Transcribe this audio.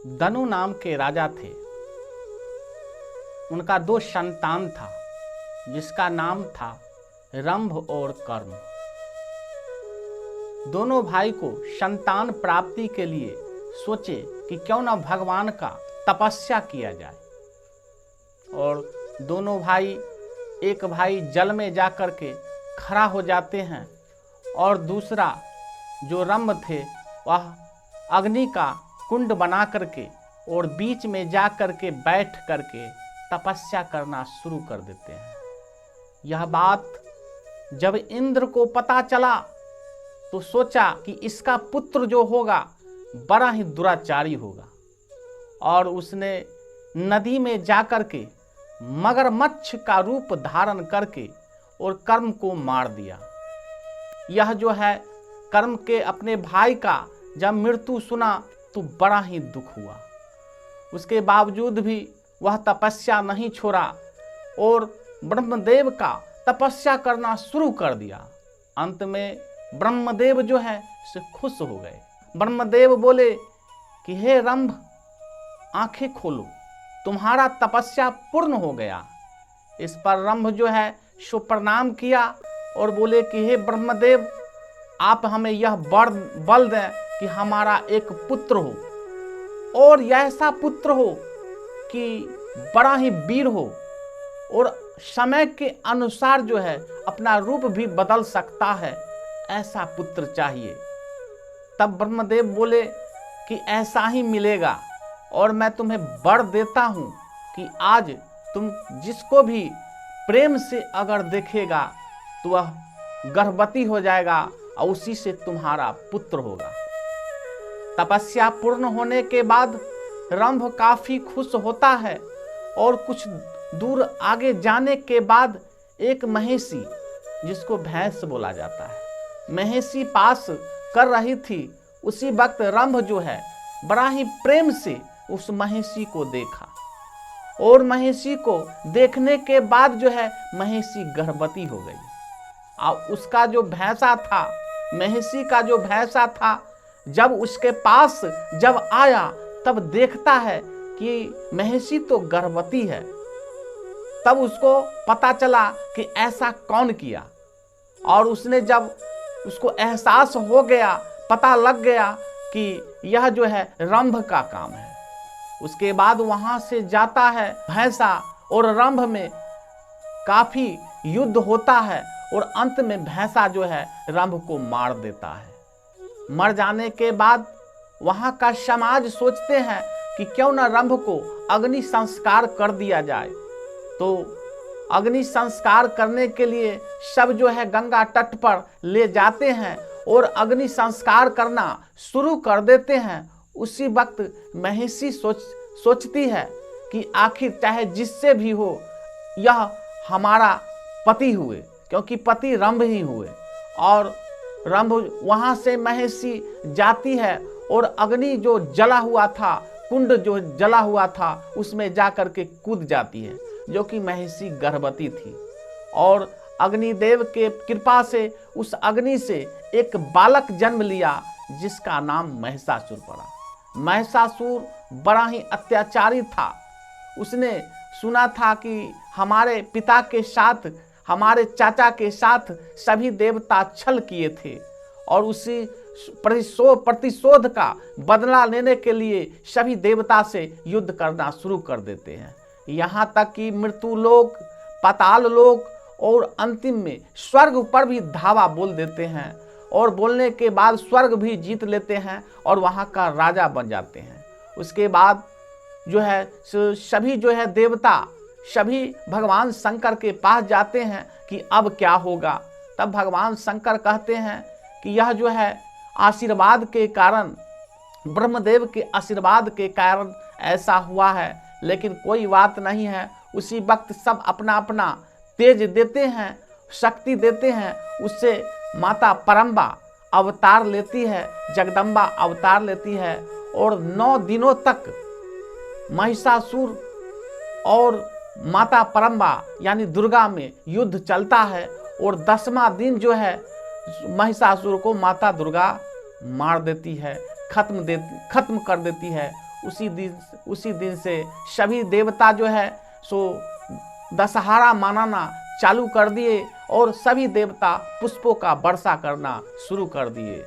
दनु नाम के राजा थे। उनका 2 संतान था जिसका नाम था रंभ और कर्म। दोनों भाई को संतान प्राप्ति के लिए सोचे कि क्यों ना भगवान का तपस्या किया जाए। और दोनों भाई, एक भाई जल में जाकर के खड़ा हो जाते हैं और दूसरा जो रंभ थे वह अग्नि का कुंड बना करके और बीच में जा करके बैठ करके तपस्या करना शुरू कर देते हैं। यह बात जब इंद्र को पता चला तो सोचा कि इसका पुत्र जो होगा बड़ा ही दुराचारी होगा, और उसने नदी में जाकर के मगरमच्छ का रूप धारण करके और कर्म को मार दिया। यह जो है कर्म के अपने भाई का जब मृत्यु सुना तो बड़ा ही दुख हुआ। उसके बावजूद भी वह तपस्या नहीं छोड़ा और ब्रह्मदेव का तपस्या करना शुरू कर दिया। अंत में ब्रह्मदेव जो है से खुश हो गए। ब्रह्मदेव बोले कि हे रंभ, आंखें खोलो, तुम्हारा तपस्या पूर्ण हो गया। इस पर रंभ जो है सो प्रणाम किया और बोले कि हे ब्रह्मदेव, आप हमें यह बल दें कि हमारा एक पुत्र हो, और ऐसा पुत्र हो कि बड़ा ही वीर हो और समय के अनुसार जो है अपना रूप भी बदल सकता है, ऐसा पुत्र चाहिए। तब ब्रह्मदेव बोले कि ऐसा ही मिलेगा, और मैं तुम्हें वर देता हूं कि आज तुम जिसको भी प्रेम से अगर देखेगा तो वह गर्भवती हो जाएगा और उसी से तुम्हारा पुत्र होगा। तपस्या पूर्ण होने के बाद रंभ काफी खुश होता है, और कुछ दूर आगे जाने के बाद एक महेशी, जिसको भैंस बोला जाता है, महेशी पास कर रही थी। उसी वक्त रंभ जो है बड़ा ही प्रेम से उस महेशी को देखा, और महेशी को देखने के बाद जो है महेशी गर्भवती हो गई। और उसका जो भैंसा था, महेशी का जो भैंसा था, जब उसके पास जब आया तब देखता है कि महेशी तो गर्भवती है। तब उसको पता चला कि ऐसा कौन किया, और उसने जब उसको एहसास हो गया, पता लग गया कि यह जो है रंभ का काम है। उसके बाद वहां से जाता है भैंसा, और रंभ में काफी युद्ध होता है, और अंत में भैंसा जो है रंभ को मार देता है। मर जाने के बाद वहां का समाज सोचते हैं कि क्यों ना रंभ को अग्नि संस्कार कर दिया जाए। तो अग्नि संस्कार करने के लिए सब जो है गंगा तट पर ले जाते हैं और अग्नि संस्कार करना शुरू कर देते हैं। उसी वक्त महेशी सोचती है कि आखिर चाहे जिससे भी हो, यह हमारा पति हुए, क्योंकि पति रंभ ही हुए। और रंभ वहां से महेशी जाती है और अग्नि जो जला हुआ था, कुंड जो जला हुआ था, उसमें जाकर के कूद जाती है, जो कि महेशी गर्भवती थी। और अग्निदेव के कृपा से उस अग्नि से एक बालक जन्म लिया, जिसका नाम महिषासुर पड़ा। महिषासुर बड़ा ही अत्याचारी था। उसने सुना था कि हमारे पिता के साथ, हमारे चाचा के साथ सभी देवता छल किए थे, और उसी प्रतिशोध का बदला लेने के लिए सभी देवता से युद्ध करना शुरू कर देते हैं। यहाँ तक कि मृत्यु लोक, पाताल लोक और अंतिम में स्वर्ग पर भी धावा बोल देते हैं, और बोलने के बाद स्वर्ग भी जीत लेते हैं और वहाँ का राजा बन जाते हैं। उसके बाद जो है सभी जो है देवता सभी भगवान शंकर के पास जाते हैं कि अब क्या होगा। तब भगवान शंकर कहते हैं कि यह जो है आशीर्वाद के कारण, ब्रह्मदेव के आशीर्वाद के कारण ऐसा हुआ है, लेकिन कोई बात नहीं है। उसी वक्त सब अपना अपना तेज देते हैं, शक्ति देते हैं। उससे माता परम्बा अवतार लेती है, जगदम्बा अवतार लेती है, और 9 दिनों तक महिषासुर और माता परम्बा यानी दुर्गा में युद्ध चलता है। और 10वां दिन जो है महिषासुर को माता दुर्गा मार देती है, खत्म कर देती है। उसी दिन से सभी देवता जो है सो दशहरा मनाना चालू कर दिए और सभी देवता पुष्पों का वर्षा करना शुरू कर दिए।